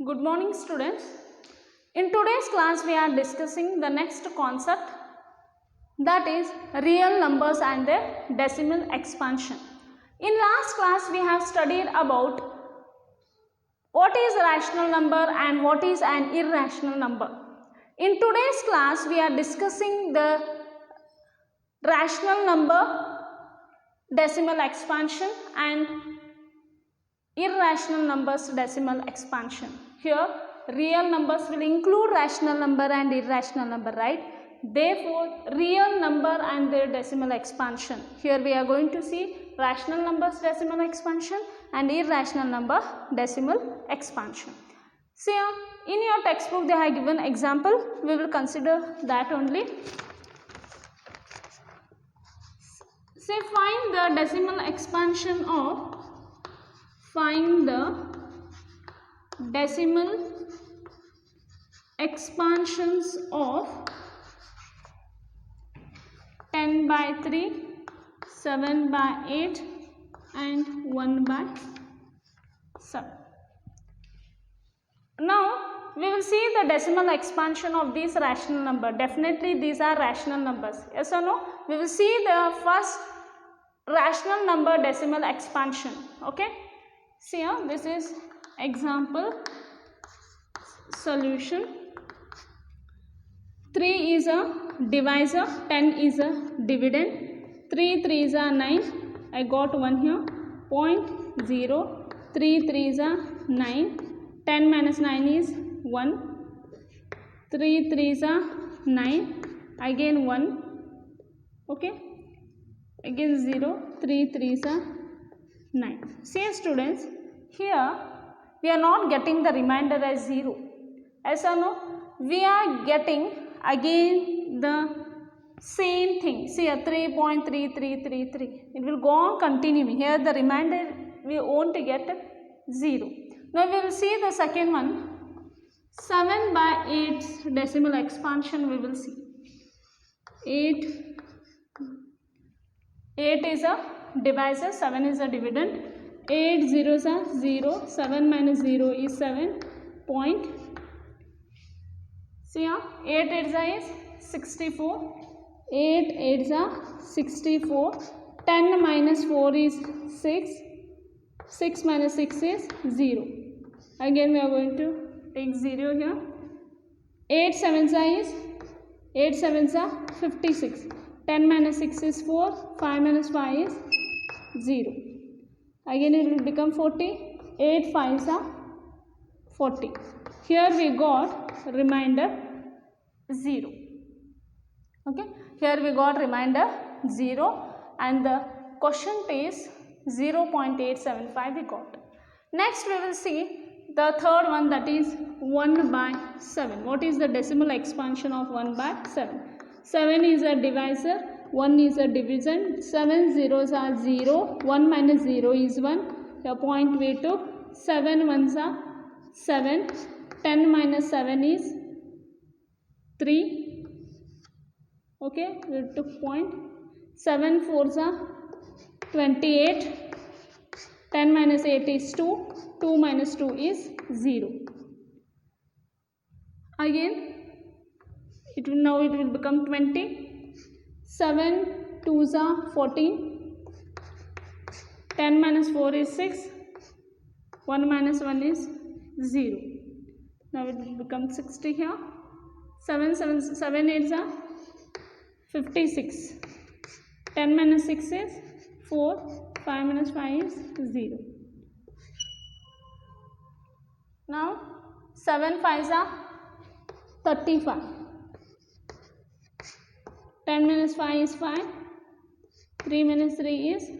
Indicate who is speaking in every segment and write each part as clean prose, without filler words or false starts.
Speaker 1: Good morning students. In today's class we are discussing the next concept, that is real numbers and their decimal expansion. In last class we have studied about what is a rational number and what is an irrational number. In today's class we are discussing the rational number decimal expansion and irrational numbers decimal expansion. Here real numbers will include rational number and irrational number, right? Therefore real number and their decimal expansion. Here we are going to see rational numbers decimal expansion and irrational number decimal expansion. See in your textbook they have given example, we will consider that only. Say find the decimal expansion of decimal expansions of 10 by 3, 7 by 8 and 1 by 7. Now we will see the decimal expansion of these rational number. Definitely these are rational numbers. Yes or no? We will see the first rational number decimal expansion. Okay. See here, this is example solution. 3 is a divisor, 10 is a dividend, 3 3s are 9, I got 1 here, 0.0, 3 3s are 9, 10 minus 9 is 1, 3 3s are 9, again 1, okay, again 0, 3 3s are 9. See students, here we are not getting the remainder as 0. As or no? We are getting again the same thing. See here 3.3333. It will go on continuing. Here the remainder we won't get 0. Now we will see the second one. 7 by 8 decimal expansion we will see. 8 is a divisor, 7 is a dividend, 8 zeros are 0, 7 minus 0 is 7 point. See here, 8 8s is 64, 8 8s are 64, 10 minus 4 is 6, 6 minus 6 is 0. Again we are going to take 0 here, 8 7s are 56. 10 minus 6 is 4, 5 minus 5 is 0. Again it will become 40, 8 5s are 40. Here we got remainder 0. Okay, here we got remainder 0 and the quotient is 0.875 we got. Next we will see the third one, that is 1 by 7. What is the decimal expansion of 1 by 7? 7 is a divisor, 1 is a division, 7 zeros are 0, 1 minus 0 is 1, the point we took, 7 ones are 7, 10 minus 7 is 3, okay, we took point, 7 4s are 28, 10 minus 8 is 2, 2 minus 2 is 0. Again now it will become 20, 7 2s are 14, 10 minus 4 is 6, 1 minus 1 is 0. Now it will become 60 here, 7 8s are 56, 10 minus 6 is 4, 5 minus 5 is 0. Now 7 5s are 35. 10 minus 5 is 5, 3 minus 3 is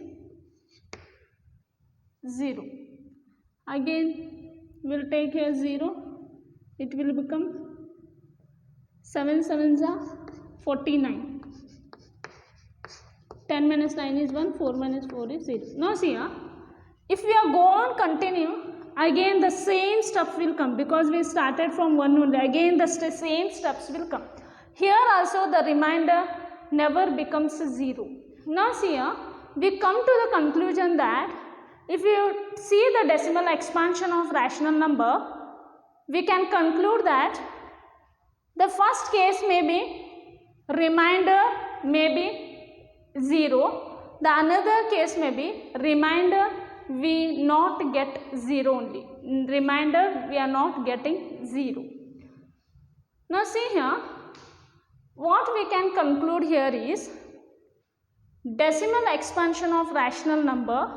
Speaker 1: 0. Again we will take here 0, it will become 7 7s are 49. 10 minus 9 is 1, 4 minus 4 is 0. Now see here, if we are go on continue, again the same steps will come because we started from 1 only. Again the same steps will come. Here also the remainder never becomes 0. Now see here, we come to the conclusion that if you see the decimal expansion of rational number, we can conclude that the first case may be remainder may be 0, the another case may be remainder we not get 0 only, remainder we are not getting 0. Now see here, what we can conclude here is decimal expansion of rational number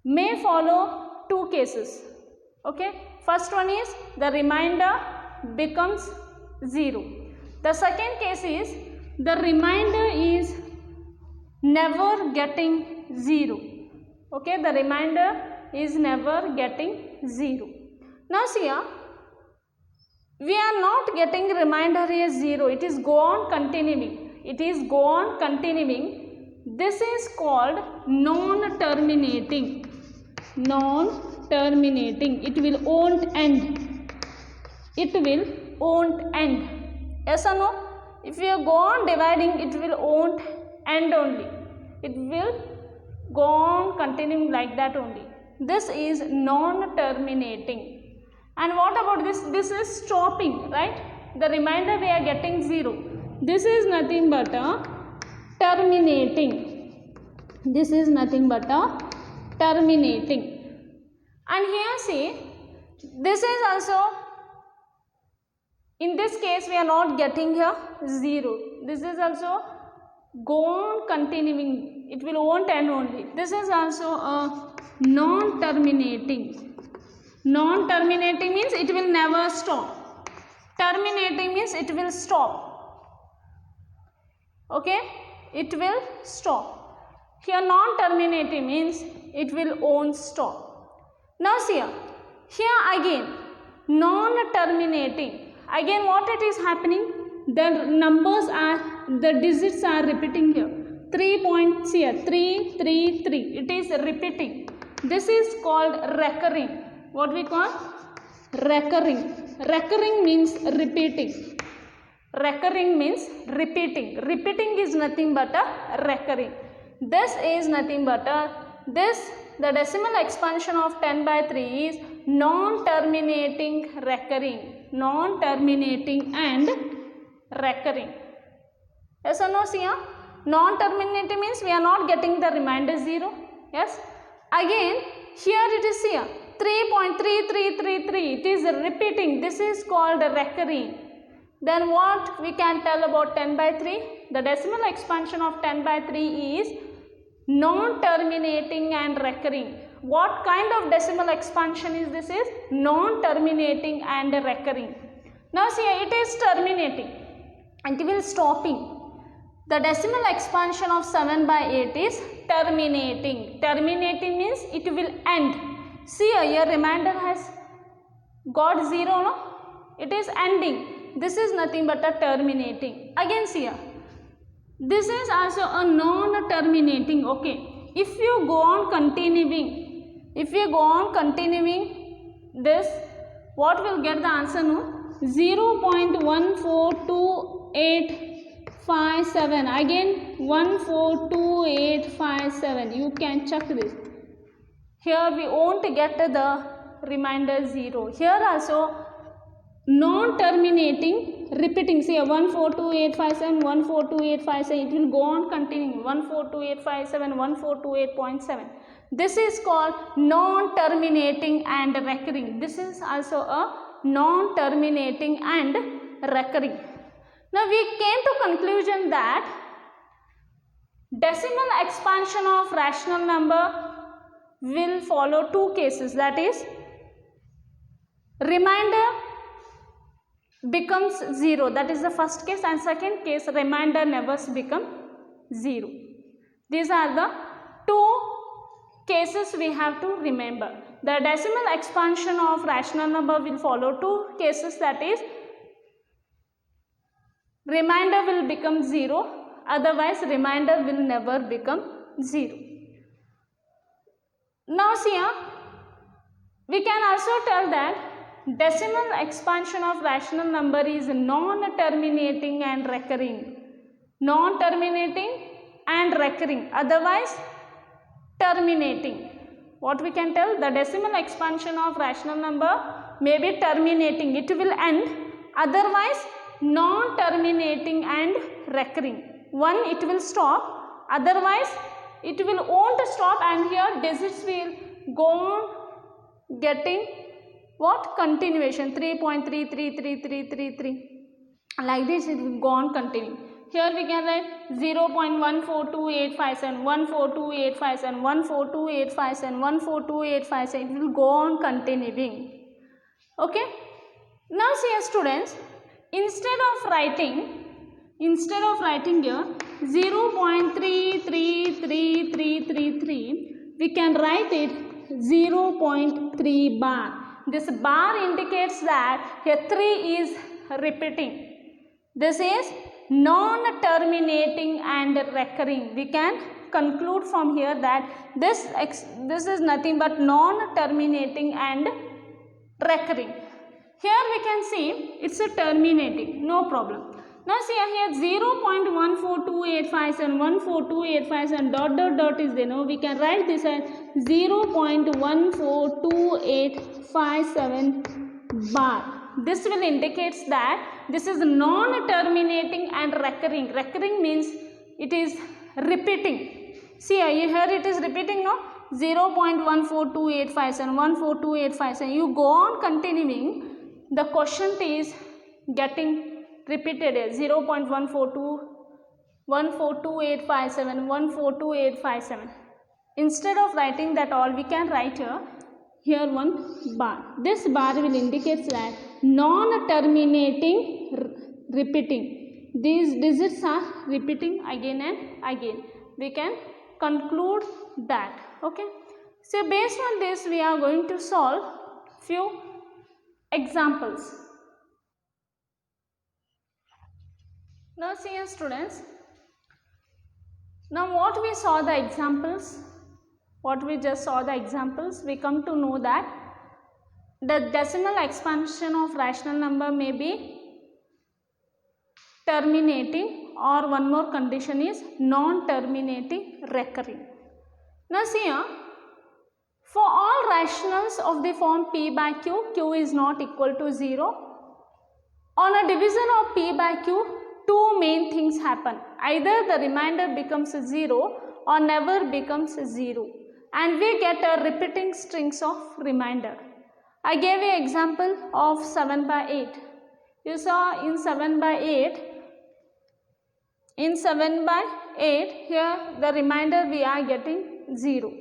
Speaker 1: may follow two cases. Okay, first one is the remainder becomes 0. The second case is the remainder is never getting 0. Okay, the remainder is never getting 0. Now see here, we are not getting remainder as 0, it is go on continuing, this is called non-terminating, it will won't end, yes or no? If you go on dividing, it will won't end only, it will go on continuing like that only. This is non-terminating. And what about this? This is stopping, right? The remainder we are getting 0. This is nothing but a terminating. This is nothing but a terminating. And here see, this is also, in this case we are not getting here 0. This is also go on continuing, it will won't end only. This is also a non-terminating. Non-terminating means it will never stop. Terminating means it will stop. Okay, it will stop. Here non-terminating means it will won't stop. Now see here again non-terminating. Again what it is happening? The digits are repeating here. 3 points here, 3, 3, 3. It is repeating. This is called recurring. What we call? Recurring. Recurring means repeating. Recurring means repeating. Repeating is nothing but a recurring. This is nothing but a, the decimal expansion of 10 by 3 is non-terminating recurring. Non-terminating and recurring. Yes or no, see here? Non-terminating means we are not getting the remainder 0. Yes. Again, here it is here. 3.3333, it is repeating, this is called recurring. Then what we can tell about 10 by 3? The decimal expansion of 10 by 3 is non-terminating and recurring. What kind of decimal expansion is this? Is non-terminating and recurring. Now see, it is terminating, it will stopping. The decimal expansion of 7 by 8 is terminating. Terminating means it will end. See here, remainder has got 0, no? It is ending. This is nothing but a terminating. Again see here, this is also a non-terminating. Okay, if you go on continuing this, what will get the answer? No, 0.142857. Again 142857. You can check this. Here we won't get the remainder 0. Here also non-terminating, repeating. See 142857, 142857. It will go on continuing. 142857, 1428.7. This is called non-terminating and recurring. This is also a non-terminating and recurring. Now we came to conclusion that decimal expansion of rational number will follow two cases, that is remainder becomes 0, that is the first case, and second case remainder never become 0. These are the two cases we have to remember. The decimal expansion of rational number will follow two cases, that is remainder will become 0, otherwise remainder will never become 0. Now see here, we can also tell that decimal expansion of rational number is non-terminating and recurring. Non-terminating and recurring, otherwise terminating. What we can tell? The decimal expansion of rational number may be terminating. It will end. Otherwise, non-terminating and recurring. One, it will stop. Otherwise, it will won't stop, and here digits will go on getting what? Continuation. 3.33333. Like this, it will go on continuing. Here we can write 0.142857, 142857, 142857, 142857. It will go on continuing. Okay. Now see, students, instead of writing here 0.333333, we can write it 0.3 bar. This bar indicates that here 3 is repeating. This is non-terminating and recurring. We can conclude from here that this is nothing but non-terminating and recurring. Here we can see it's a terminating, no problem. Now see here 0.142857, 142857 dot is there. Now we can write this as 0.142857 bar. This will indicates that this is non-terminating and recurring. Recurring means it is repeating. See here it is repeating, no? 0.142857, 142857. You go on continuing. The quotient is getting repeated as 0.142, 142857, 142857. Instead of writing that all, we can write here one bar. This bar will indicate that non-terminating repeating. These digits are repeating again and again. We can conclude that. Okay. So based on this, we are going to solve few examples. Now see here, students. Now what we saw the examples, what we just saw the examples, we come to know that the decimal expansion of rational number may be terminating, or one more condition is non-terminating recurring. Now see here, for all rationals of the form p by q, q is not equal to 0. On a division of p by q, two main things happen. Either the remainder becomes 0 or never becomes 0, and we get a repeating strings of remainder. I gave an example of 7 by 8. You saw in 7 by 8, here the remainder we are getting 0.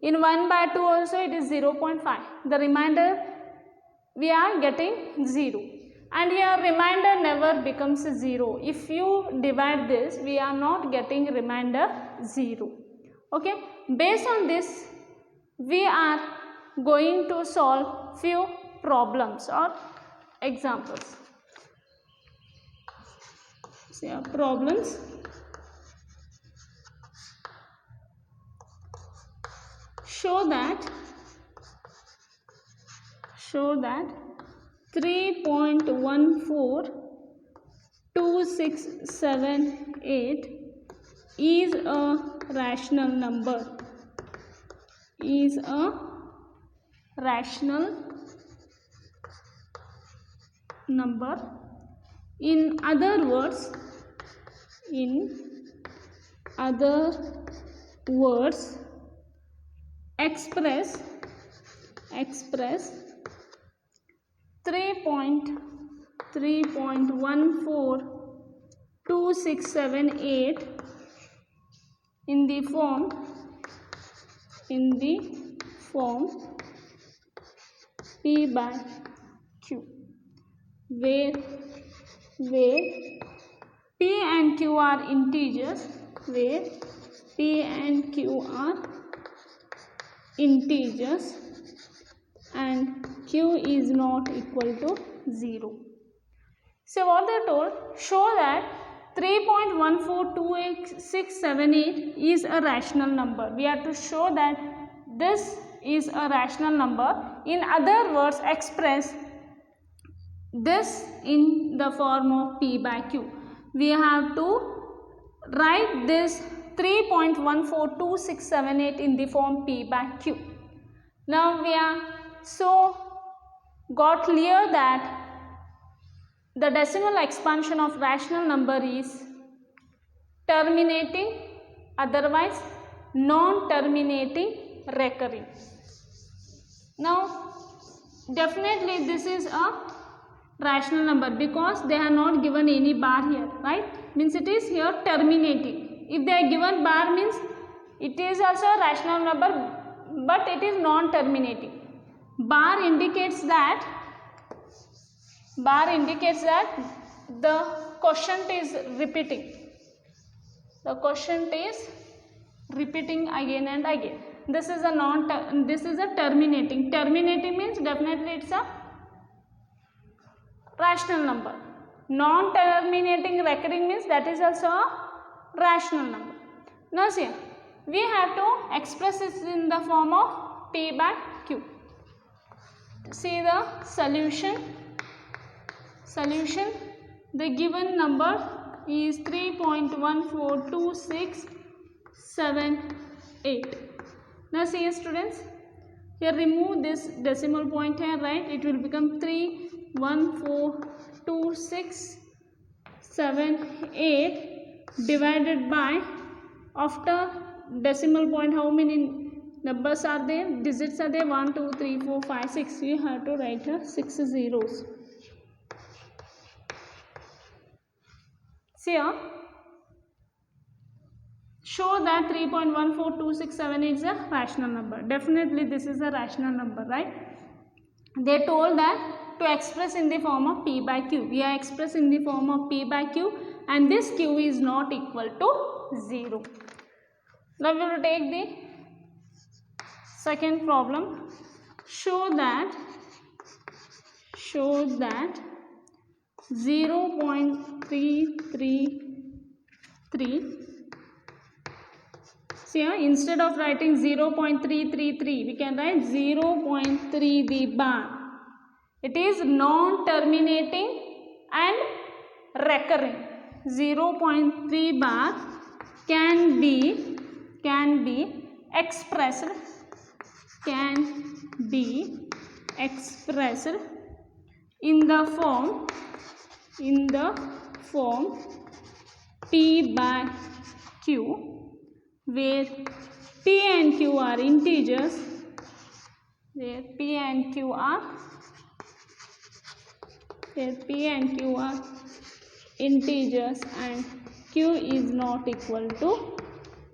Speaker 1: In 1 by 2 also it is 0.5. The remainder we are getting 0. And here remainder never becomes 0. If you divide this, we are not getting remainder 0. Okay. Based on this, we are going to solve few problems or examples. So here problems. Show that 3.142678 is a rational number. In other words, express 3.142678 in the form p by q, where p and q are integers, and q is not equal to 0. So what they told, show that 3.142678 is a rational number. We have to show that this is a rational number. In other words, express this in the form of p by q. We have to write this 3.142678 in the form p by q. Now we are so got clear that the decimal expansion of rational number is terminating, otherwise non-terminating, recurring. Now definitely this is a rational number because they are not given any bar here, right? Means it is here terminating. If they are given bar means it is also a rational number, but it is non-terminating. Bar indicates that the quotient is repeating. The quotient is repeating again and again. This is a terminating. Terminating means definitely it's a rational number. Non-terminating, recurring means that is also a rational number. Now see, we have to express this in the form of P by Q. See the solution. The given number is 3.142678. Now see students, here remove this decimal point here, right? It will become 3.142678 divided by, after decimal point how many numbers are there, digits are there? 1 2 3 4 5 6. We have to write 6 zeros. See here, show that 3.142678 is a rational number. Definitely this is a rational number, right? They told that to express in the form of P by Q. We are expressing in the form of P by Q, and this Q is not equal to 0. Now we will take the second problem. Show that 0.333. See here, instead of writing 0.333, we can write 0.3 the bar. It is non-terminating and recurring. 0.3 bar can be expressed in the form P by Q, where P and Q are integers, and Q is not equal to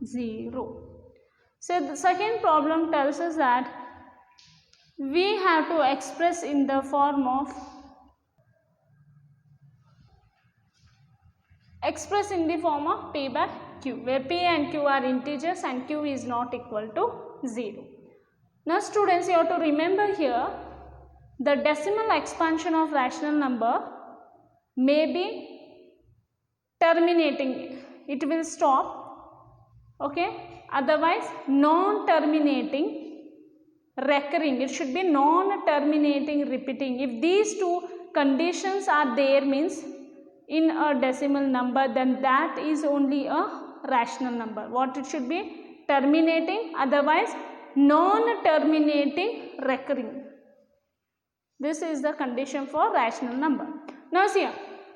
Speaker 1: 0. So the second problem tells us that we have to express in the form of P by Q, where P and Q are integers and Q is not equal to 0. Now students, you have to remember here, the decimal expansion of rational number may be terminating. It will stop, okay? Otherwise non-terminating, recurring. It should be non-terminating, repeating. If these two conditions are there means in a decimal number, then that is only a rational number. What it should be? Terminating, otherwise non-terminating, recurring. This is the condition for rational number. Now see here,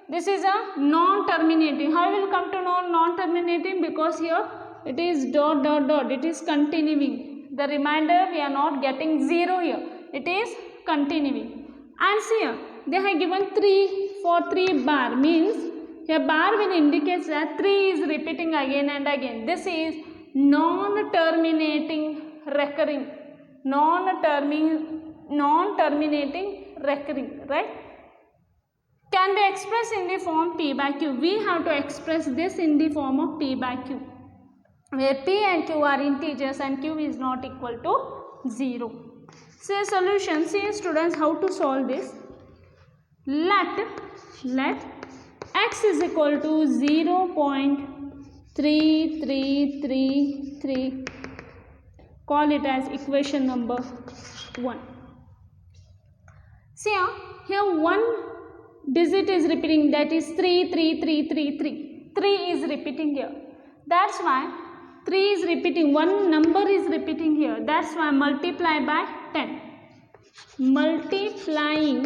Speaker 1: this is a non-terminating. How will come to know non-terminating? Because here it is dot dot dot, it is continuing. The remainder we are not getting 0 here, it is continuing. And see here, they have given 3 bar, means here bar will indicate that 3 is repeating again and again. This is non-terminating, recurring, non-terminating, recurring, right? Can be expressed in the form P by Q. We have to express this in the form of P by Q, where P and Q are integers and Q is not equal to 0. Say solution. See students, how to solve this. Let x is equal to 0.3333. Call it as equation number 1. See here one digit is repeating, that is 33333. 3 is repeating here. That's why 3 is repeating, one number is repeating here, that's why multiply by 10. Multiplying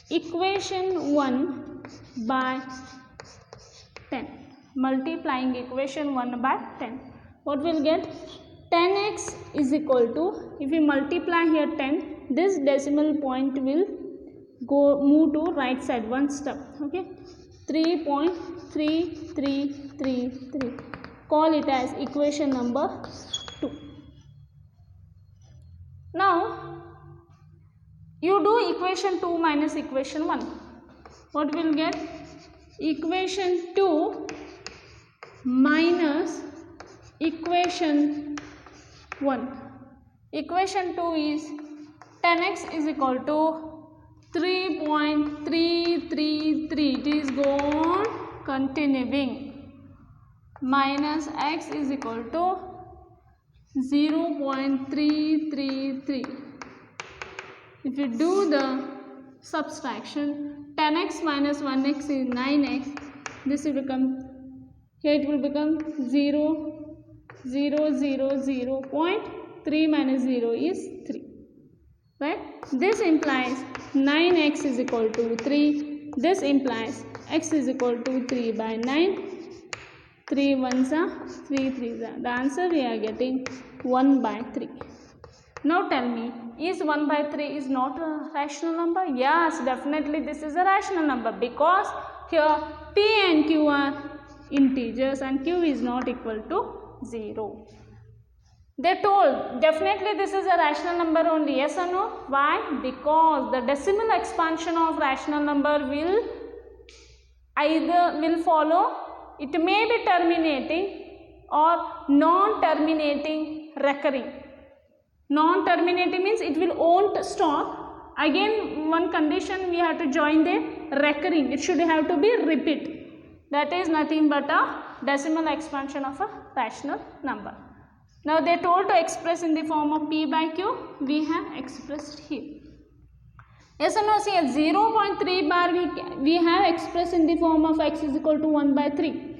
Speaker 1: equation 1 by 10. Multiplying equation 1 by 10. What will get? 10x is equal to, if we multiply here 10, this decimal point will move to right side one step. Okay, 3.3333. Call it as equation number 2. Now you do equation 2 minus equation 1. What will get? Equation 2 minus equation 1. Equation 2 is 10x is equal to 3.333. It is gone continuing. Minus x is equal to 0.333. If you do the subtraction, 10x minus 1x is 9x. This will become, here it will become 0.3 minus 0 is 3. Right? This implies 9x is equal to 3. This implies x is equal to 3 by 9. 3 ones are 3 3s are. The answer we are getting 1 by 3. Now tell me, is 1 by 3 is not a rational number? Yes, definitely this is a rational number, because here p and q are integers and q is not equal to 0. They told definitely this is a rational number only. Yes or no? Why? Because the decimal expansion of rational number will follow, it may be terminating or non-terminating recurring. Non-terminating means it will won't stop. Again, one condition we have to join the recurring. It should have to be repeat. That is nothing but a decimal expansion of a rational number. Now they told to express in the form of p by q. We have expressed here. Yes or no? See, 0.3 bar we have expressed in the form of x is equal to 1 by 3.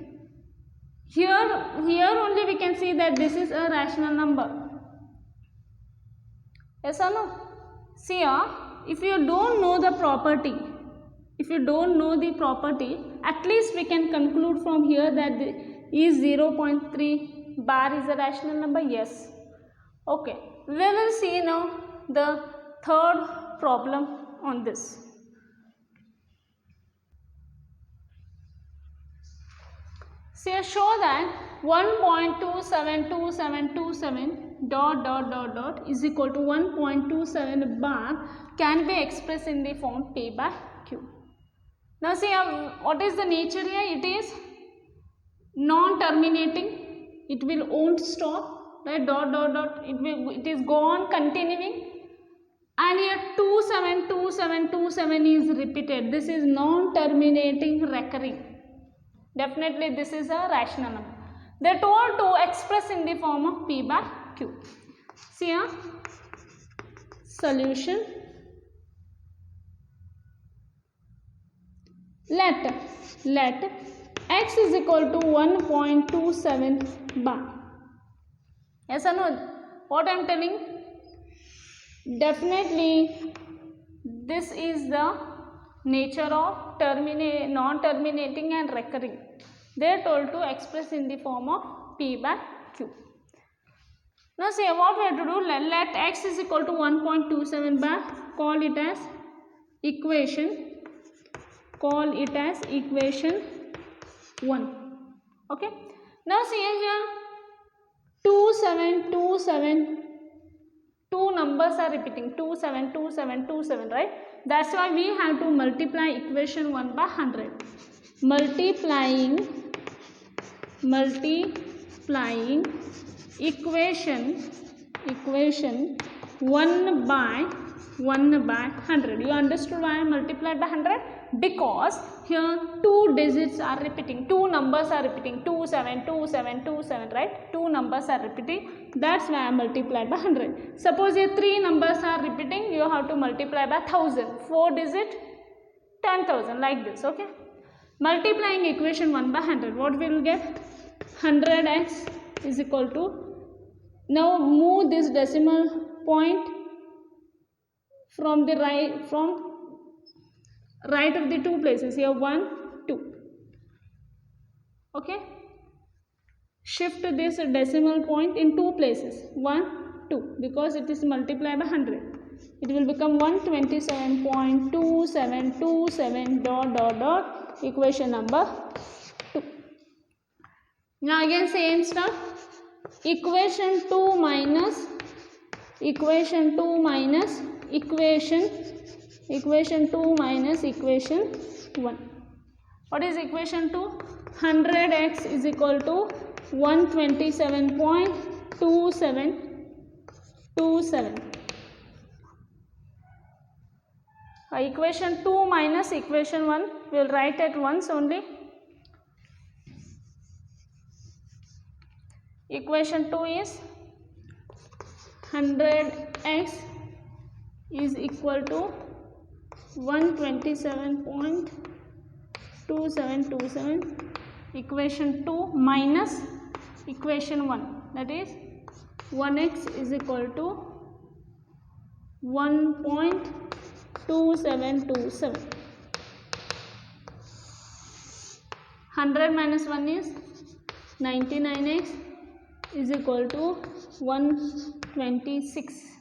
Speaker 1: Here only we can see that this is a rational number. Yes or no? See here, if you don't know the property, at least we can conclude from here that is 0.3 bar is a rational number. Yes. Okay. We will see now the third problem on this. So show that 1.272727 dot is equal to 1.27 bar can be expressed in the form p by q. Now see what is the nature here? It is non-terminating. It will won't stop, right? Dot. It is go on continuing. And here 272727 is repeated. This is non-terminating recurring. Definitely this is a rational number. They are told to express in the form of p by q. See here, solution. Let x is equal to 1.27 bar. Yes or no? What I am telling? Definitely this is the nature of non-terminating and recurring. They are told to express in the form of p by q. Now see what we have to do. Let x is equal to 1.27 bar. Call it as equation 1. Okay. Now see here 2727. Two numbers are repeating, 272727, right? That's why we have to multiply equation 1 by 100. Multiplying equation 1 by 100. You understood why I multiplied by 100? Because here two digits are repeating, two numbers are repeating, 272727, right? Two numbers are repeating. That's why I multiplied by 100. Suppose here three numbers are repeating, you have to multiply by 1000. 4 digit 10,000, like this. Okay. Multiplying equation 1 by 100, what we will get? 100x is equal to, now move this decimal point from the right of the two places here, 1 2. Okay, shift this decimal point in two places, 1 2, because it is multiplied by 100. It will become 127.2727 dot dot dot, equation number 2. Now again same stuff, equation 2 minus equation 2 minus equation 2 minus equation 1. What is equation 2? 100x is equal to 127.2727. Equation 2 minus equation 1 we will write at once only. Equation 2 is 100x is equal to 127.2727, equation 2 minus equation 1, that is 1x is equal to 1.2727. 100 minus 1 is 99x is equal to 126.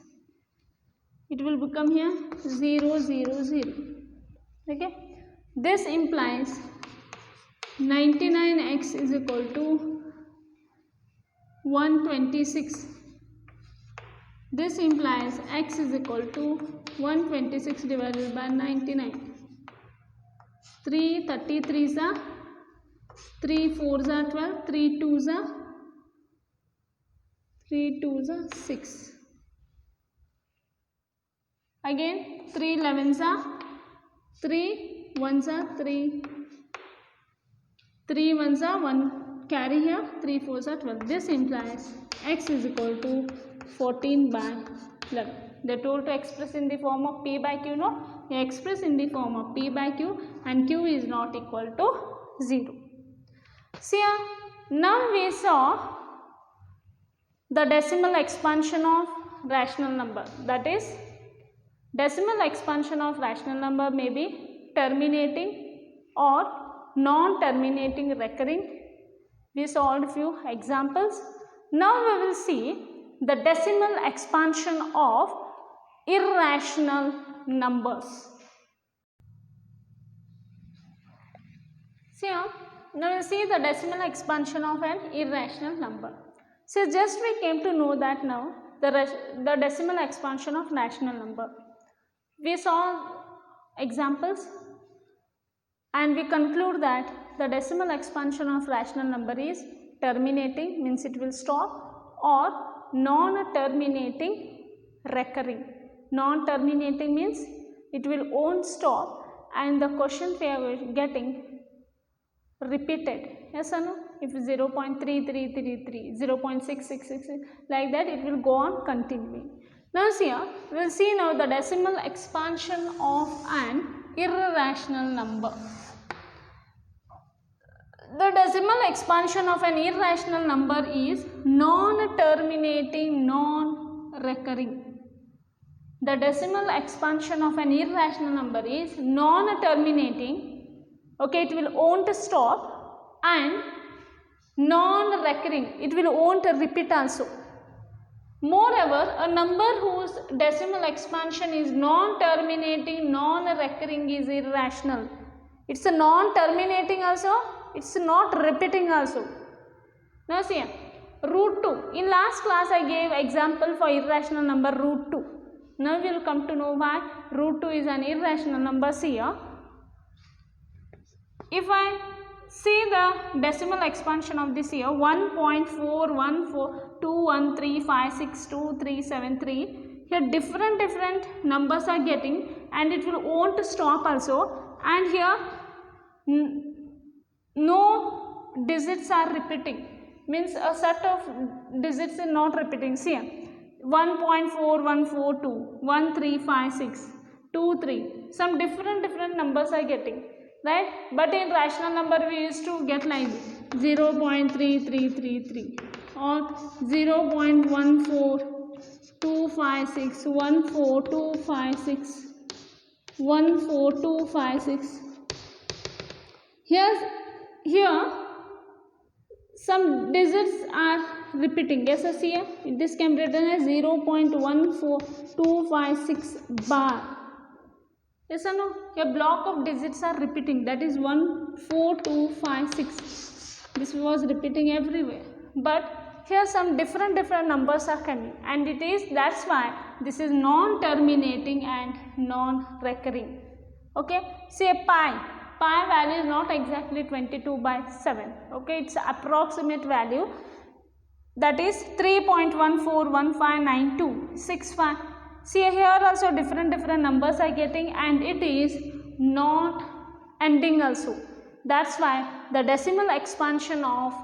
Speaker 1: It will become here 0 0 0. Okay, this implies 99x is equal to 126. This implies x is equal to 126 divided by 99. 3 33s are 3 4s are 12, 3 2s are 6. Again 3 11s are 3 1s are 3, 3 1s are 1, carry here, 3 4s are 12. This implies x is equal to 14 by 11. They are told to express in the form of p by q, no? They express in the form of p by q and q is not equal to 0. See here, now we saw the decimal expansion of rational number, that is decimal expansion of rational number may be terminating or non-terminating recurring. We solved few examples. Now we will see the decimal expansion of irrational numbers. See here, now we will see the decimal expansion of an irrational number. So just we came to know that now the decimal expansion of rational number. We saw examples and we conclude that the decimal expansion of rational number is terminating, means it will stop, or non-terminating recurring. Non-terminating means it will won't stop and the question we are getting repeated. Yes or no? If 0.3333, 0.6666, like that it will go on continuing. Now see here, we will see now the decimal expansion of an irrational number. The decimal expansion of an irrational number is non-terminating, non-recurring. The decimal expansion of an irrational number is non-terminating, okay, it will won't stop, and non-recurring, it will won't repeat also. Moreover, a number whose decimal expansion is non-terminating, non-recurring is irrational. It's a non-terminating also, it's not repeating also. Now see, root 2. In last class I gave example for irrational number root 2. Now we will come to know why root 2 is an irrational number. See here, if I see the decimal expansion of this here, 1.414213562373, here different numbers are getting and it will won't stop also, and here no digits are repeating, means a set of digits is not repeating. See here, 1.4142, 1356, 23, some different numbers are getting. right? But in rational number we used to get like 0.3333 or 0.14256, 14256, 14256. Here some digits are repeating. Yes, I see here. This can be written as 0.14256 bar. Yes or no? A block of digits are repeating. That is 14256. This was repeating everywhere. But here some different numbers are coming, and that's why this is non-terminating and non-recurring. Okay. See a pi. Pi value is not exactly 22/7. Okay. It's approximate value. That is 3.14159265. See here also different numbers are getting, and it is not ending also. That's why the decimal expansion of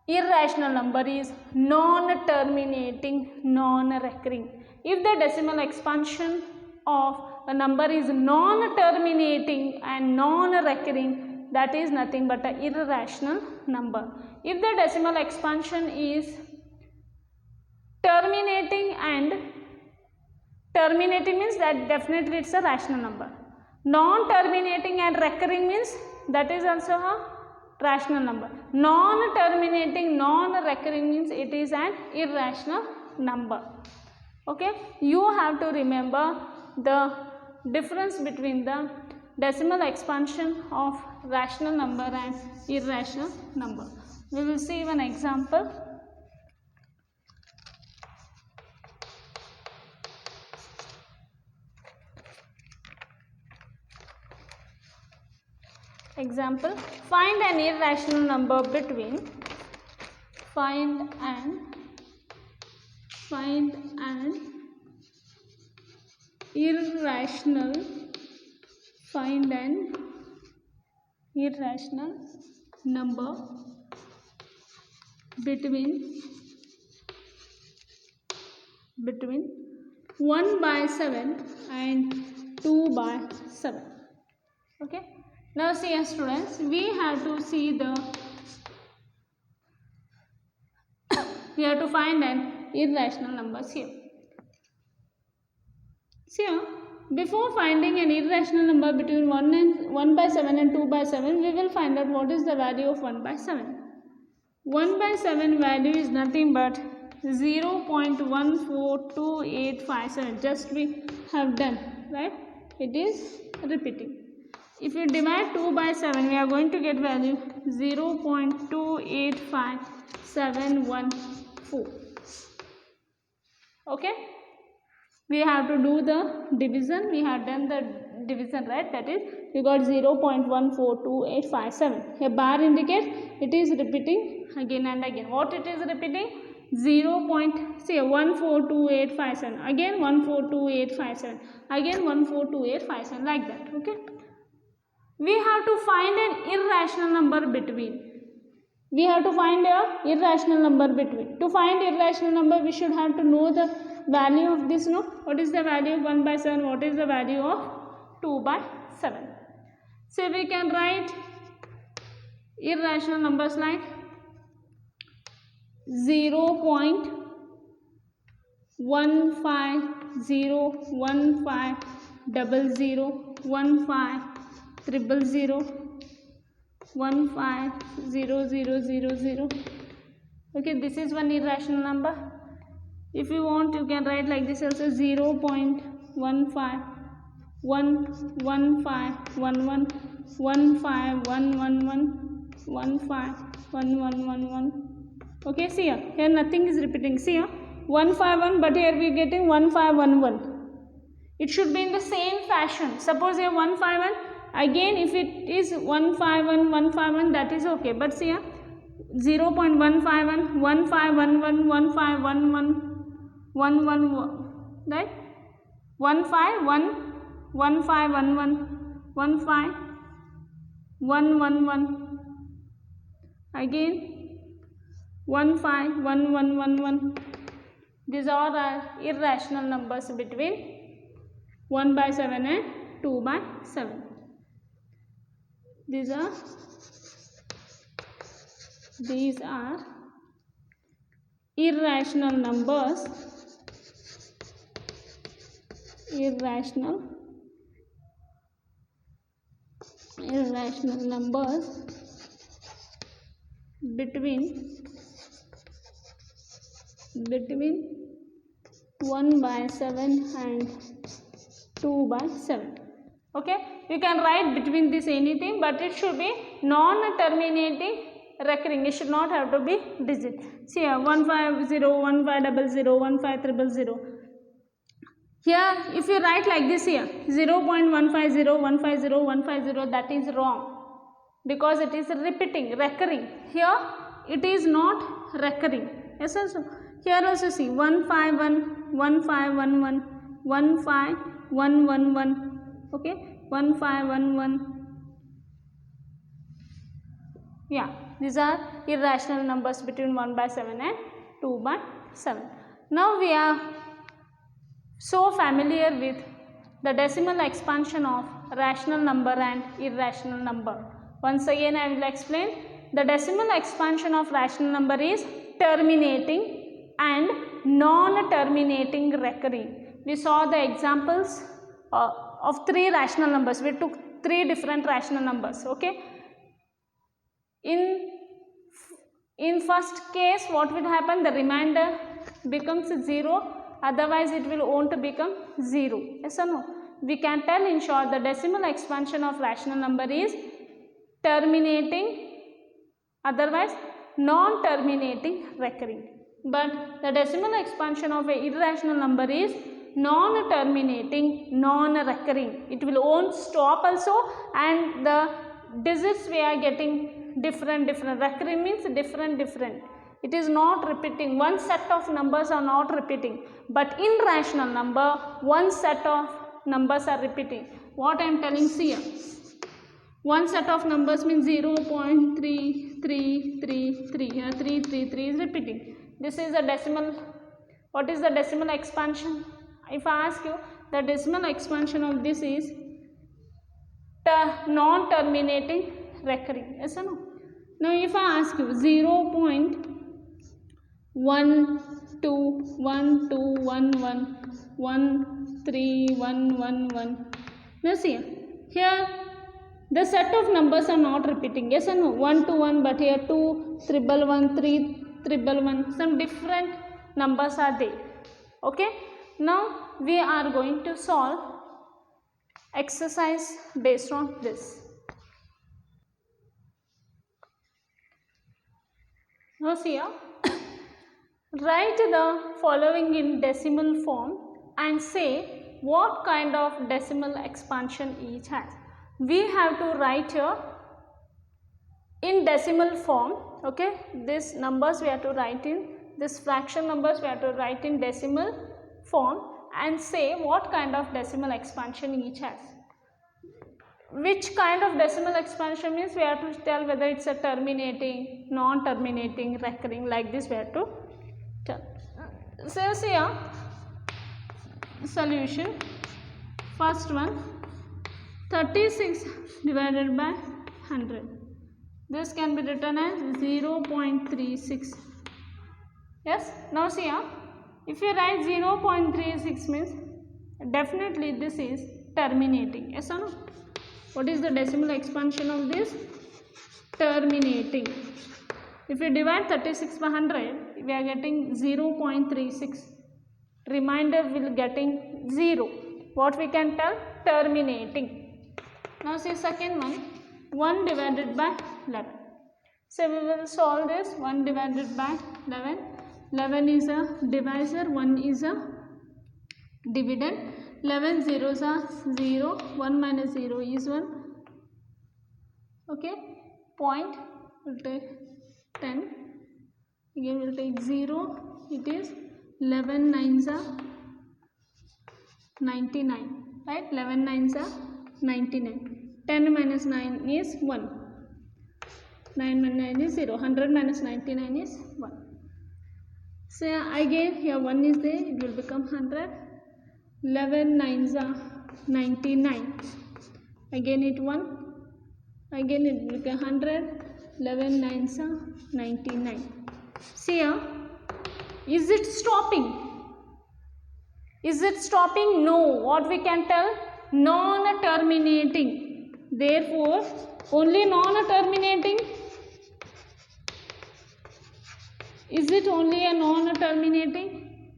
Speaker 1: irrational number is non-terminating, non-recurring. If the decimal expansion of a number is non-terminating and non-recurring, that is nothing but an irrational number. If the decimal expansion is terminating means that definitely it's a rational number. Non-terminating and recurring means that is also a rational number. Non-terminating, non-recurring means it is an irrational number. Okay, you have to remember the difference between the decimal expansion of rational number and irrational number. We will see one example. Example, find an irrational number between find an irrational number between 1/7 and 2/7. Okay. Now see, students, we have to find an irrational numbers here. See here, before finding an irrational number between 1/7 and 2/7, we will find out what is the value of 1/7. 1/7 value is nothing but 0.142857. Just we have done, right? It is repeating. If you divide 2/7, we are going to get value 0.285714. Okay. We have to do the division. We have done the division, right? That is, we got 0.142857. A bar indicates it is repeating again and again. What it is repeating? 142,857. Again 142,857. Again 142,857. Like that. Okay. We have to find an irrational number between. We have to find a irrational number between. To find irrational number, we should have to know the value of this. No, what is the value of 1/7? What is the value of 2/7? So we can write irrational numbers like 0.150150015000150000. Okay, this is one irrational number. If you want, you can write like this also: 0.15111511151111. Okay, see here nothing is repeating. See here 151, but here we are getting 1511. It should be in the same fashion. Suppose here 151, again if it is 151151, that is okay. But see here 0.151, 1511151111, right? 1511151111, again 151111. These all are irrational numbers between 1/7 and 2/7. these are irrational numbers between 1/7 and 2/7. Okay, you can write between this anything, but it should be non-terminating recurring. It should not have to be digit. See here, 150, 1500, 15300. Here, if you write like this here, 0.150, 150, 150, that is wrong, because it is repeating, recurring. Here, it is not recurring. Yes, also. Here also see 151, 1511, 15111. Okay, 1511. Yeah, these are irrational numbers between 1/7 and 2/7. Now we are so familiar with the decimal expansion of rational number and irrational number. Once again I will explain. The decimal expansion of rational number is terminating and non-terminating recurring. We saw the examples of three rational numbers. We took three different rational numbers. Okay. In first case, what will happen? The remainder becomes 0. Otherwise, it will won't become 0. Yes or no? We can tell in short the decimal expansion of rational number is terminating, otherwise non-terminating recurring. But the decimal expansion of an irrational number is non-terminating, non-recurring. It will won't stop also, and the digits we are getting different. Recurring means different. It is not repeating. One set of numbers are not repeating. But in rational number, one set of numbers are repeating. What I am telling here. One set of numbers means 0.3333. Here 333 is repeating. This is a decimal. What is the decimal expansion? If I ask you, the decimal expansion of this is non-terminating recurring. Yes or no? Now if I ask you 0.1212111311. Now see here the set of numbers are not repeating. Yes or no? 1 to 1, but here 2, 111, 3, 111. Some different numbers are there. Okay. Now we are going to solve exercise based on this. Now see here, write the following in decimal form and say what kind of decimal expansion each has. We have to write here in decimal form. Okay, these numbers we have to write in, this fraction numbers we have to write in decimal form and say what kind of decimal expansion each has. Which kind of decimal expansion means we have to tell whether it's a terminating, non-terminating, recurring, like this we have to tell. So here, solution, first one, 36 divided by 100. This can be written as 0.36. Yes, now see here, if you write 0.36 means definitely this is terminating. Yes or no? What is the decimal expansion of this? Terminating. If you divide 36 by 100, we are getting 0.36. Remainder will getting 0. What we can tell? Terminating. Now see second one, 1 divided by 11. So we will solve this. 1 divided by 11. 11 is a divisor, 1 is a dividend. 11 zeros are 0, 1 minus 0 is 1. Okay, point, we'll take 10, again we'll take 0, it is 11 nines are 99, right? 11 nines are 99. 10 minus 9 is 1. 9 minus 9 is 0. 100 minus 99 is 1. So again here 1 is there, it will become 100. 11 nines are 99. Again it 1. Again it will become 100. 11 9s are 99. See here, is it stopping? Is it stopping? No. What we can tell? Non-terminating. Therefore, only non-terminating. Is it only a non-terminating?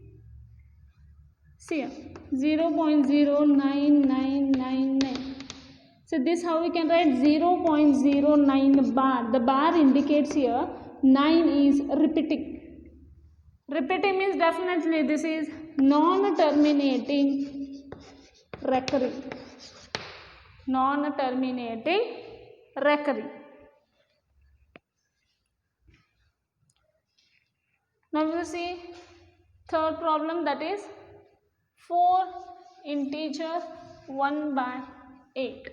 Speaker 1: See here, 0.09999. So this how we can write 0.09 bar. The bar indicates here 9 is repeating. Repeating means definitely this is non-terminating recurring. Non-terminating recurring. Now we will see third problem, that is 4 integer 1/8.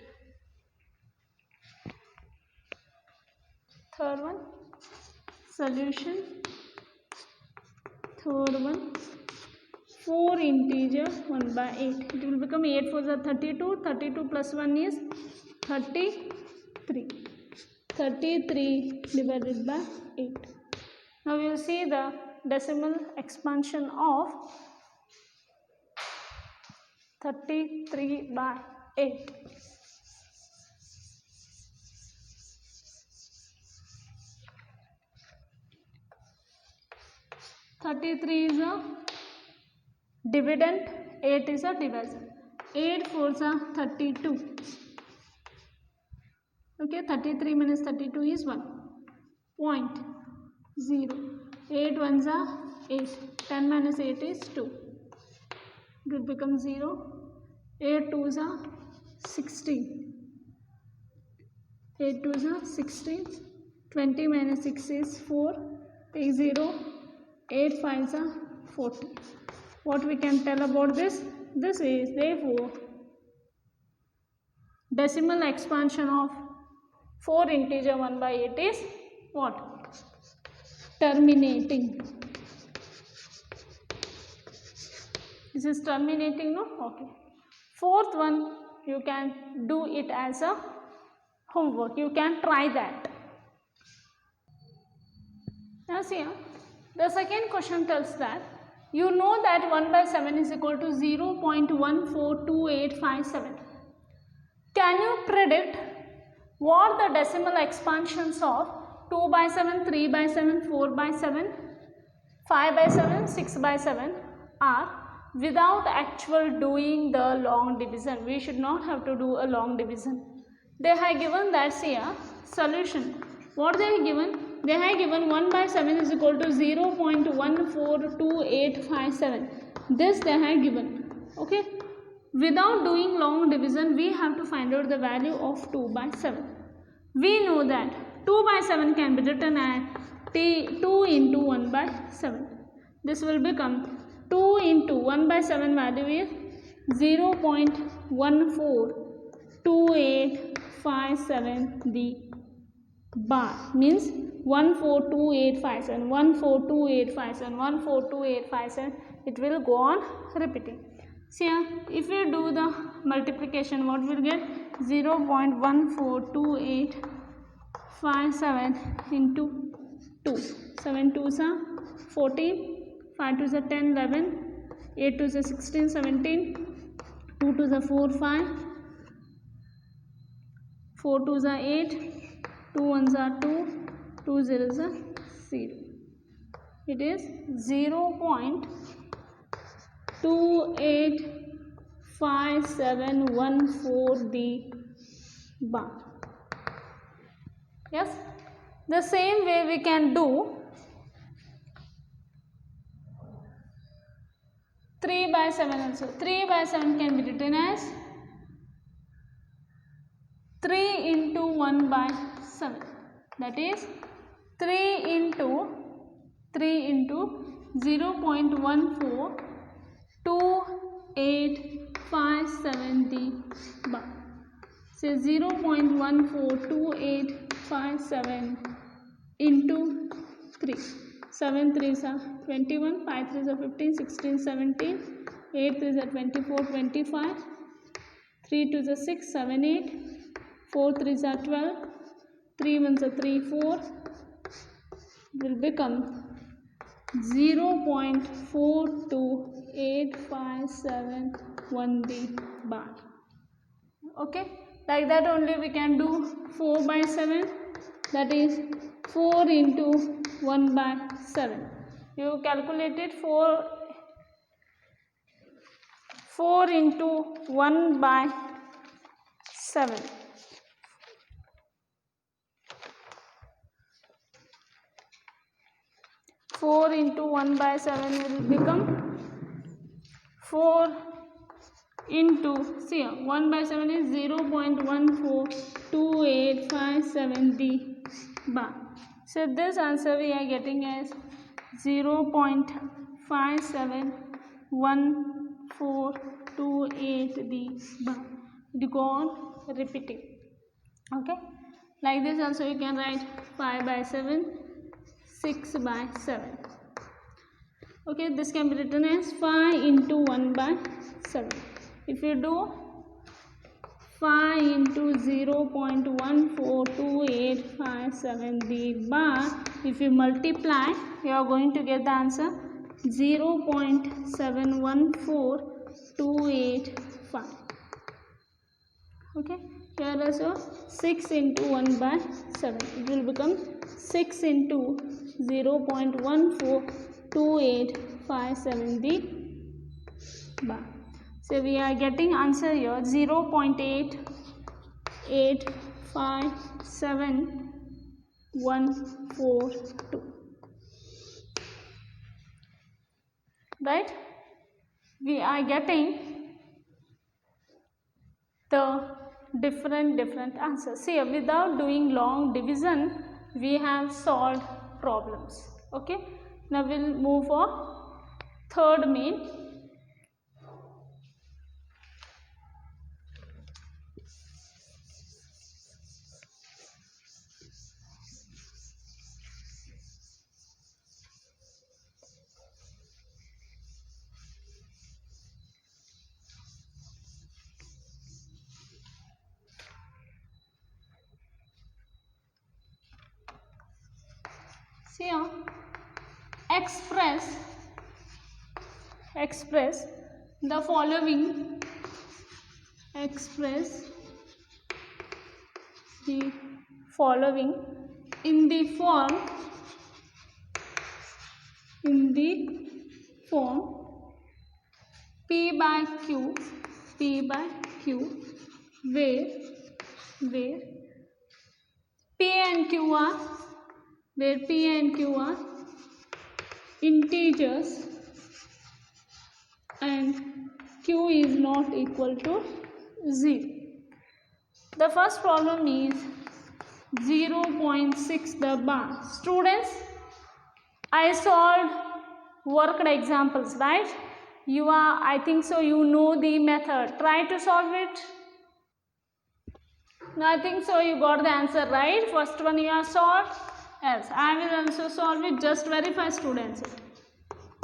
Speaker 1: Third one, solution. Third one, 4 integer 1/8. It will become 8 4s are 32. 32 plus 1 is 33. 33 divided by 8. Now we will see the decimal expansion of 33/8. 33 is a dividend, 8 is a divisor. 8 4s are 32. Okay, 33 minus 32 is 1.0. 8 1s are 8. 10 minus 8 is 2. It will become 0. 8 2s are 16. 8 2s are 16. 20 minus 6 is 4. Take 0. 8 5s are 40. What we can tell about this? This is therefore decimal expansion of 4 integer 1/8 is what? Terminating. This is terminating, no? Okay. Fourth one, you can do it as a homework. You can try that. Now see, the second question tells that you know that 1/7 is equal to 0.142857. Can you predict what the decimal expansions of 2/7, 3/7, 4/7, 5/7, 6/7 are without actual doing the long division? We should not have to do a long division. They have given that, see, solution. What they have given? They have given 1/7 is equal to 0.142857. This they have given. Okay. Without doing long division, we have to find out the value of 2/7. We know that 2/7 can be written as 2 into 1/7. This will become 2 into 1/7 value is 0.142857 the bar, means 142857, 142857, 142857. It will go on repeating. See here, if you do the multiplication, what will get? 0.142857 into 2. 7 2s are 14, 5 2s are 10, 11, 8 2s are 16, 17, 2 2s are 4, 5, 4 2s are 8, 2 1s are 2, 2 0s are 0. It is 0.285714 the bar. Yes, the same way we can do 3/7 also. 3/7 can be written as 3 into 1/7. That is 3 into 0.142857 the bar. So 0.142857 into 3. 7 3s are 21, 5 3s are 15, 16, 17, 8 3s are 24, 25, 3 2s are 6, 7, 8, 4 3s are 12, 3 ones are 3, 4 will become 0.42857 D bar. Okay, like that only we can do 4 by 7, that is 4 into 1 by 7. You calculate it, 4 into 1 by 7. 4 into 1 by 7 will become 4 into, see 1 by 7 is 0.142857 D bar. So this answer we are getting as 0.571428 D bar. It go on repeating. Okay, like this also you can write 5 by 7, 6 by 7. Okay, this can be written as 5 into 1 by 7. If you do 5 into 0.142857 D bar, if you multiply, you are going to get the answer 0.714285. Okay, here also 6 into 1 by 7. It will become 6 into 0.142857 D bar. So we are getting answer here 0.8857142. Right? We are getting the different answers. See, without doing long division, we have solved problems. Okay. Now we'll move for third main. See here, express the following, in the form P by Q, where P and Q are integers and Q is not equal to 0. The first problem is 0.6 the bar. Students, I solved worked examples, right? I think so you know the method. Try to solve it. No, I think so you got the answer right. First one you have solved. Yes, I will also solve it. Just verify, students.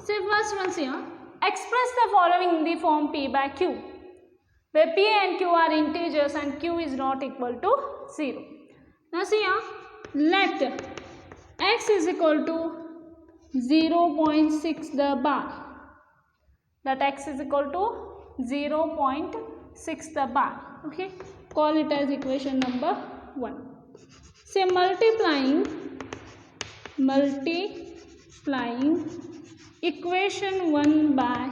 Speaker 1: See, first one here. Express the following in the form P by Q, where P and Q are integers and Q is not equal to 0. Now see here, let x is equal to 0.6 the bar. That x is equal to 0.6 the bar. Okay, call it as equation number 1. Say multiplying equation 1 by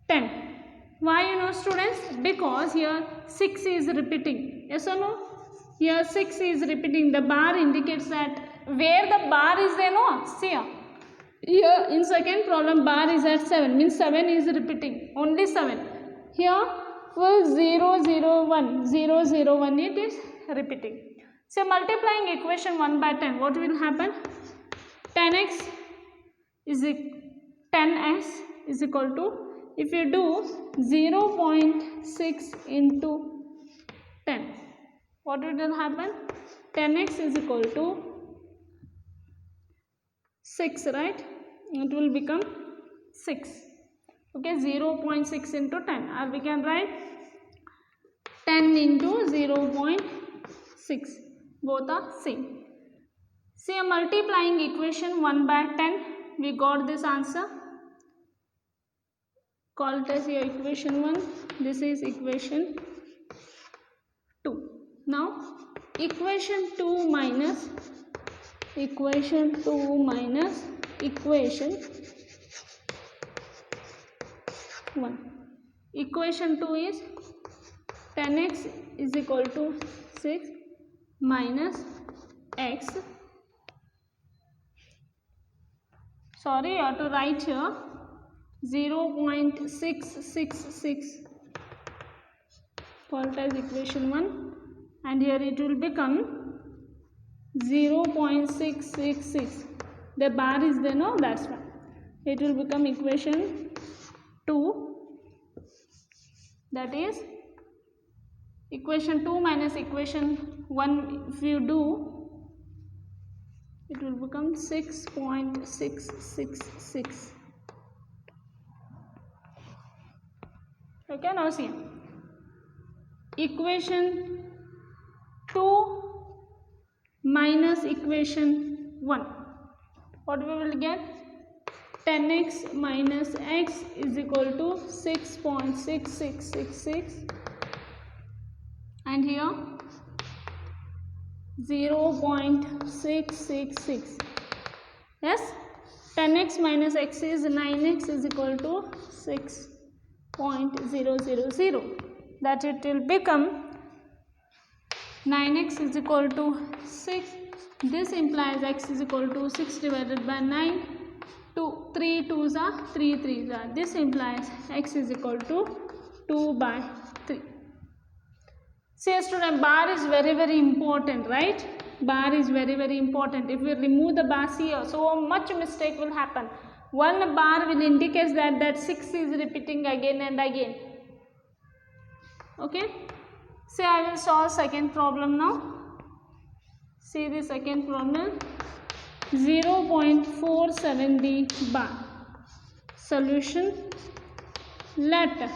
Speaker 1: 10. Why you know, students? Because here 6 is repeating. Yes or no? Here 6 is repeating. The bar indicates that where the bar is there, no? See here in second problem bar is at 7, means 7 is repeating. Only 7. Here for 0, 0, 1, 0, 0, 1 it is repeating. So multiplying equation 1 by 10, what will happen? 10x is equal to, if you do 0.6 into 10, what will happen? 10x is equal to 6, right? It will become 6. Okay, 0.6 into 10. Or we can write 10 into 0.6. Both are same. See, multiplying equation 1 by 10, we got this answer. Call it as your equation 1. This is equation 2. Now, equation 2 minus equation 1. 2 is 10x is equal to 6 minus x. Sorry, you have to write here 0.666. Call it as equation 1, and here it will become 0.666. The bar is there, no? That's why. It will become equation 2. That is equation 2 minus equation 1. If you do, it will become 6.666. Okay, now see. Equation 2 minus equation 1. What we will get? 10x minus x is equal to 6.6666, and here 0.666. Yes, 10x minus x is 9x is equal to 6.000. That it will become 9x is equal to 6. This implies x is equal to 6 divided by 9. 3 2s are 3 3s are. This implies x is equal to 2 by 3. See, student, bar is very important, right? Bar is very important. If we remove the bar here, so much mistake will happen. One bar will indicate that 6 is repeating again and again. Okay. See, I will solve second problem now. See the second problem. 0.47d bar. Solution. Let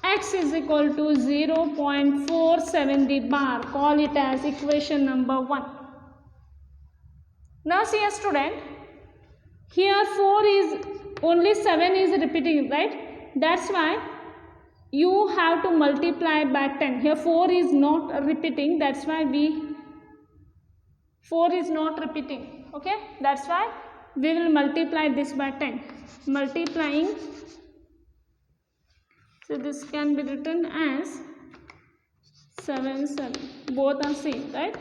Speaker 1: x is equal to 0.47d bar. Call it as equation number 1. Now see, a student, here 4 is only 7 is repeating, right? That's why you have to multiply by 10. Here 4 is not repeating, that's why 4 is not repeating. Okay, that's why we will multiply this by 10. Multiplying, so this can be written as 7 7. Both are same, right?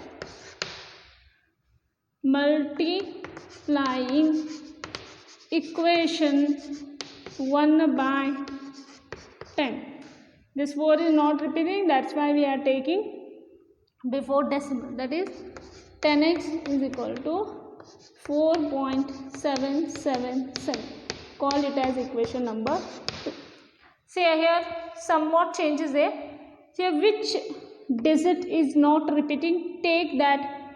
Speaker 1: Multiplying equation 1 by 10. This 4 is not repeating, that's why we are taking before decimal. That is 10x is equal to 4.777. Call it as equation number 2. See here, somewhat changes there. Here, which digit is not repeating? Take that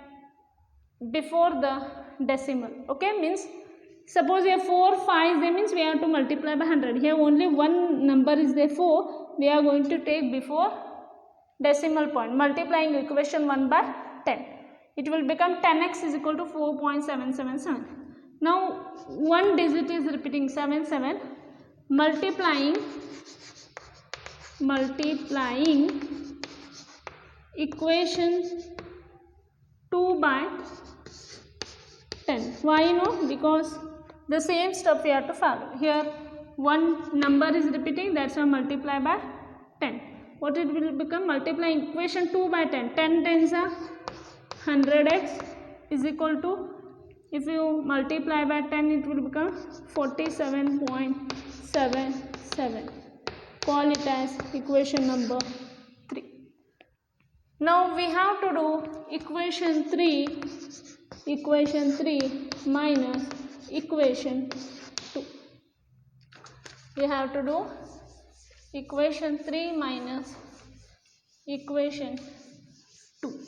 Speaker 1: before the decimal. Okay, means suppose here 4 5 there, means we have to multiply by 100. Here only one number is there, 4. We are going to take before decimal point. Multiplying equation 1 by 10. It will become 10x is equal to 4.777. Now one digit is repeating, 7 7. Multiplying equation 2 by 10. Why? No, because the same step we have to follow. Here one number is repeating, that's why multiply by 10. What it will become? Multiplying equation 2 by 10. 10 tens are 100x is equal to, if you multiply by 10, it will become 47.77. Call it as equation number 3. Now we have to do equation 3 minus equation 2. We have to do equation 3 minus equation 2.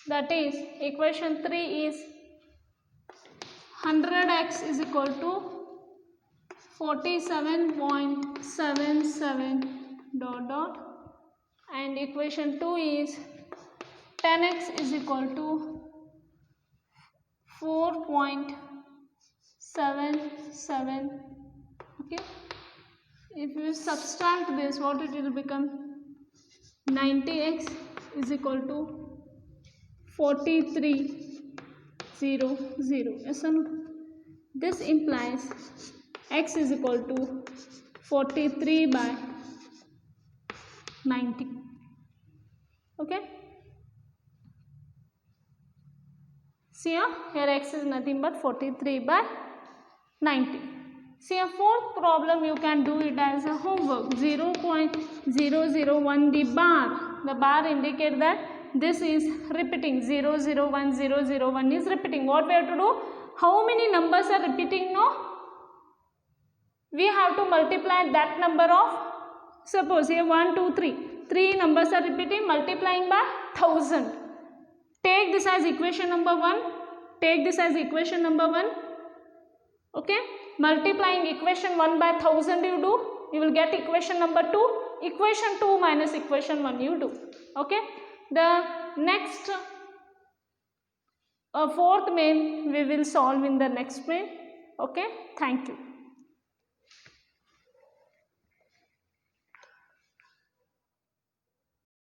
Speaker 1: That is, equation 3 is 100x is equal to 47.77 dot dot, and equation 2 is 10x is equal to 4.77. okay, if you subtract this, what it will become? 90x is equal to 4300. Yes or no? This implies x is equal to 43 by 90. Okay, see here x is nothing but 43 by 90. See a fourth problem, you can do it as a homework. 0.001, the bar indicate that this is repeating. 001 is repeating. What we have to do? How many numbers are repeating? No, we have to multiply that number of, suppose here 1 2 3 numbers are repeating, multiplying by 1000. Take this as equation number 1, take this as equation number 1. okay, multiplying equation 1 by 1000 you do, you will get equation number 2. Equation 2 minus equation 1 you do. okay, the next fourth main we will solve in the next main. okay, thank you.